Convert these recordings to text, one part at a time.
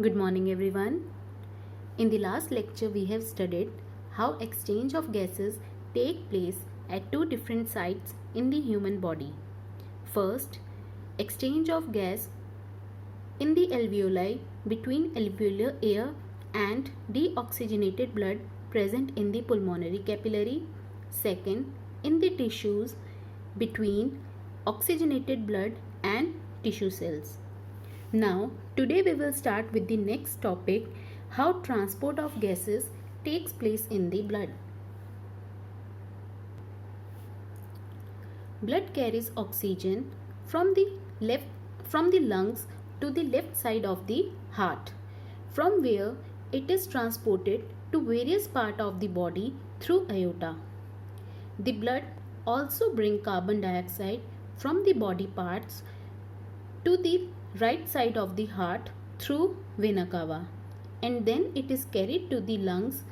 Good morning everyone. In the last lecture we have studied how exchange of gases take place at two different sites in the human body. First, exchange of gas in the alveoli between alveolar air and deoxygenated blood present in the pulmonary capillary. Second, in the tissues between oxygenated blood and tissue cells. Now, today we will start with the next topic, how transport of gases takes place in the blood. Blood carries oxygen from the lungs to the left side of the heart, from where it is transported to various parts of the body through aorta. The blood also brings carbon dioxide from the body parts to the right side of the heart through vena cava, and then it is carried to the lungs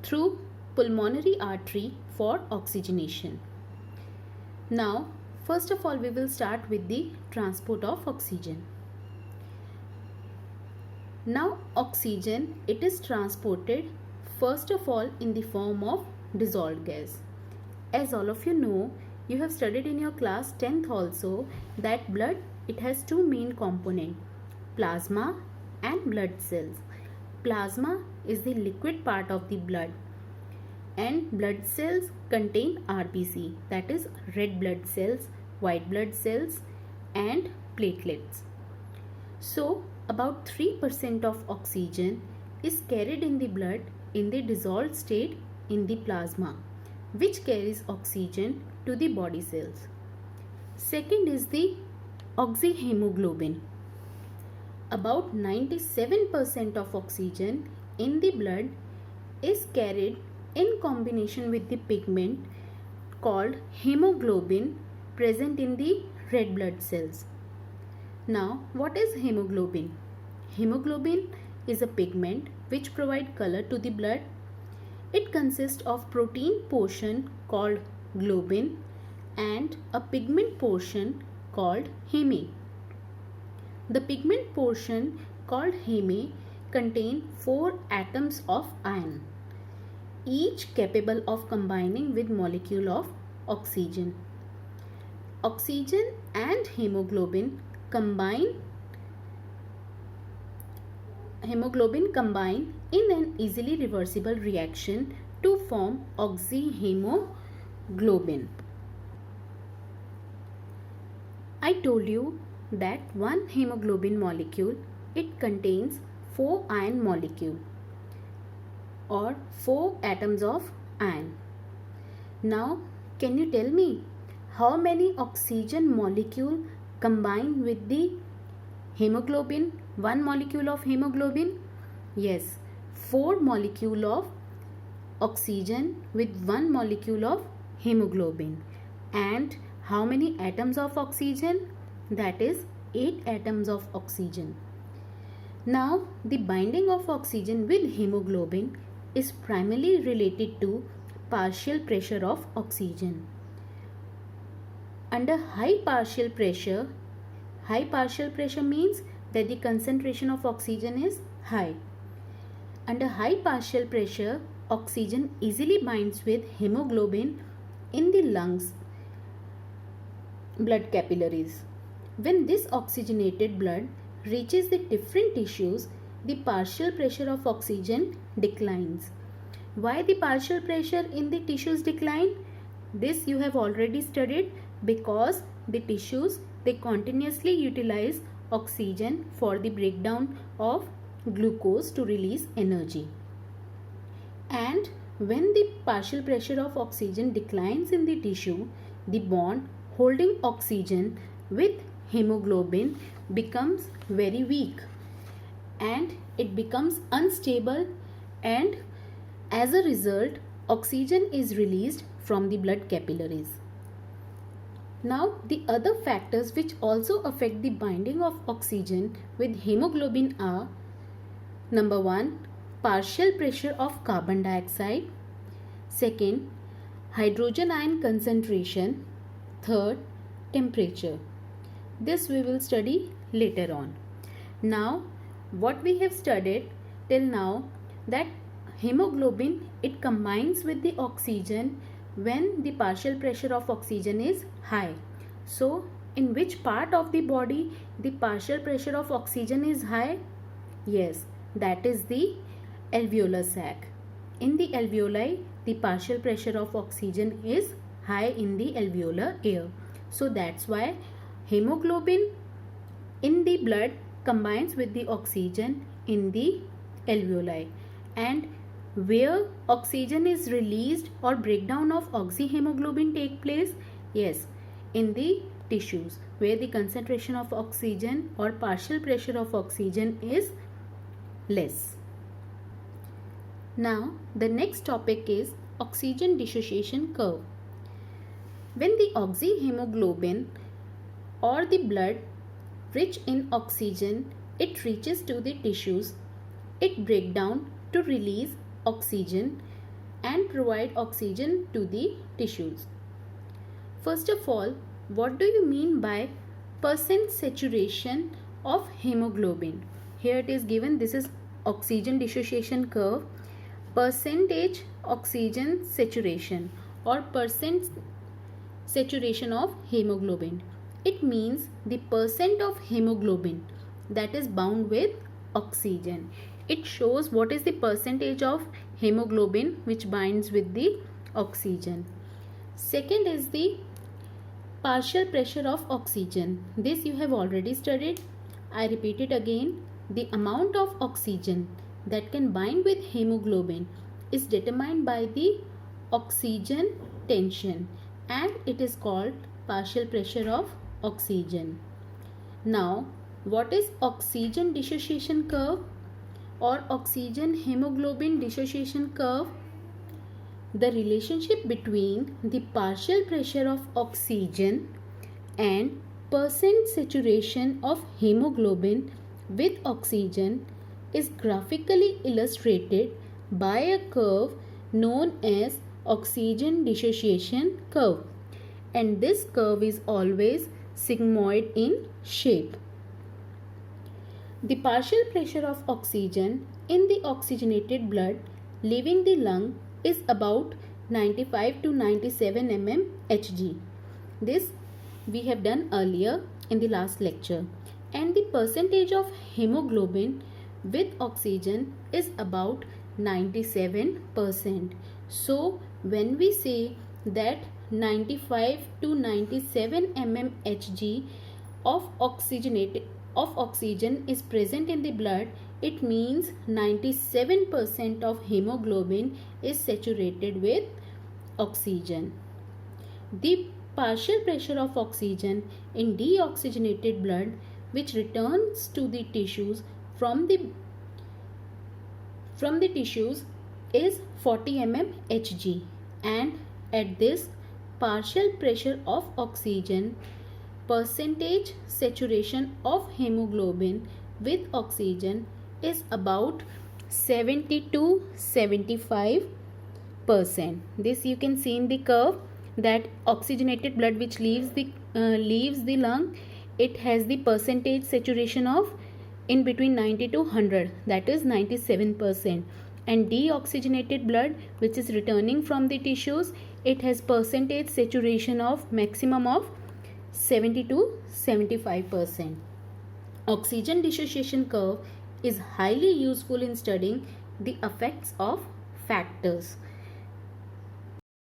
through pulmonary artery for oxygenation. Now, first of all, we will start with the transport of oxygen. Now, oxygen, it is transported first of all in the form of dissolved gas. As all of you know, you have studied in your class 10th also that blood, it has two main components, plasma and blood cells. Plasma is the liquid part of the blood and blood cells contain RBC, that is red blood cells, white blood cells and platelets. So about 3% of oxygen is carried in the blood in the dissolved state in the plasma, which carries oxygen to the body cells. Second is the oxyhemoglobin. About 97% of oxygen in the blood is carried in combination with the pigment called hemoglobin present in the red blood cells. Now, what is hemoglobin? Hemoglobin is a pigment which provides color to the blood. It consists of protein portion called globin and a pigment portion called heme. The pigment portion called heme contains 4 atoms of iron, each capable of combining with molecule of oxygen. Oxygen and hemoglobin combine in an easily reversible reaction to form oxyhemoglobin. I told you that one hemoglobin molecule, it contains 4 iron molecule or 4 atoms of iron. Now, can you tell me how many oxygen molecule combine with the hemoglobin, one molecule of hemoglobin? Yes, 4 molecule of oxygen with 1 molecule of hemoglobin. And how many atoms of oxygen? That is 8 atoms of oxygen. Now, the binding of oxygen with hemoglobin is primarily related to partial pressure of oxygen. Under high partial pressure means that the concentration of oxygen is high. Under high partial pressure, oxygen easily binds with hemoglobin in the lungs blood capillaries. When this oxygenated blood reaches the different tissues, the partial pressure of oxygen declines. Why the partial pressure in the tissues decline? This you have already studied, because the tissues, they continuously utilize oxygen for the breakdown of glucose to release energy. And when the partial pressure of oxygen declines in the tissue, the bond holding oxygen with hemoglobin becomes very weak and it becomes unstable, and as a result oxygen is released from the blood capillaries. Now, the other factors which also affect the binding of oxygen with hemoglobin are: number 1, partial pressure of carbon dioxide; second, hydrogen ion concentration; third, temperature. This we will study later on. Now, what we have studied till now, that hemoglobin, it combines with the oxygen when the partial pressure of oxygen is high. So in which part of the body the partial pressure of oxygen is high? Yes, that is the alveolar sac. In the alveoli, the partial pressure of oxygen is high in the alveolar air. So that's why hemoglobin in the blood combines with the oxygen in the alveoli. And where oxygen is released or breakdown of oxyhemoglobin take place? Yes, in the tissues where the concentration of oxygen or partial pressure of oxygen is less. Now the next topic is oxygen dissociation curve. When the oxyhemoglobin or the blood rich in oxygen, it reaches to the tissues, it breaks down to release oxygen and provide oxygen to the tissues. First of all, what do you mean by percent saturation of hemoglobin? Here it is given, this is oxygen dissociation curve, percentage oxygen saturation or percent saturation of hemoglobin. It means the percent of hemoglobin that is bound with oxygen. It shows what is the percentage of hemoglobin which binds with the oxygen. Second is the partial pressure of oxygen. This you have already studied. I repeat it again. The amount of oxygen that can bind with hemoglobin is determined by the oxygen tension and it is called partial pressure of oxygen. Now, what is oxygen dissociation curve or oxygen hemoglobin dissociation curve? The relationship between the partial pressure of oxygen and percent saturation of hemoglobin with oxygen is graphically illustrated by a curve known as oxygen dissociation curve, and this curve is always sigmoid in shape. The partial pressure of oxygen in the oxygenated blood leaving the lung is about 95 to 97 mm Hg. This we have done earlier in the last lecture. And the percentage of hemoglobin with oxygen is about 97%. So when we say that 95 to 97 mm Hg of oxygen is present in the blood, it means 97% of hemoglobin is saturated with oxygen. The partial pressure of oxygen in deoxygenated blood which returns to the tissues from the tissues is 40 mm Hg, and at this partial pressure of oxygen, percentage saturation of hemoglobin with oxygen is about 70 to 75%. This you can see in the curve that oxygenated blood which leaves the lung, it has the percentage saturation of in between 90 to 100, that is 97%, and deoxygenated blood which is returning from the tissues, it has percentage saturation of maximum of 70 to 75%. Oxygen dissociation curve is highly useful in studying the effects of factors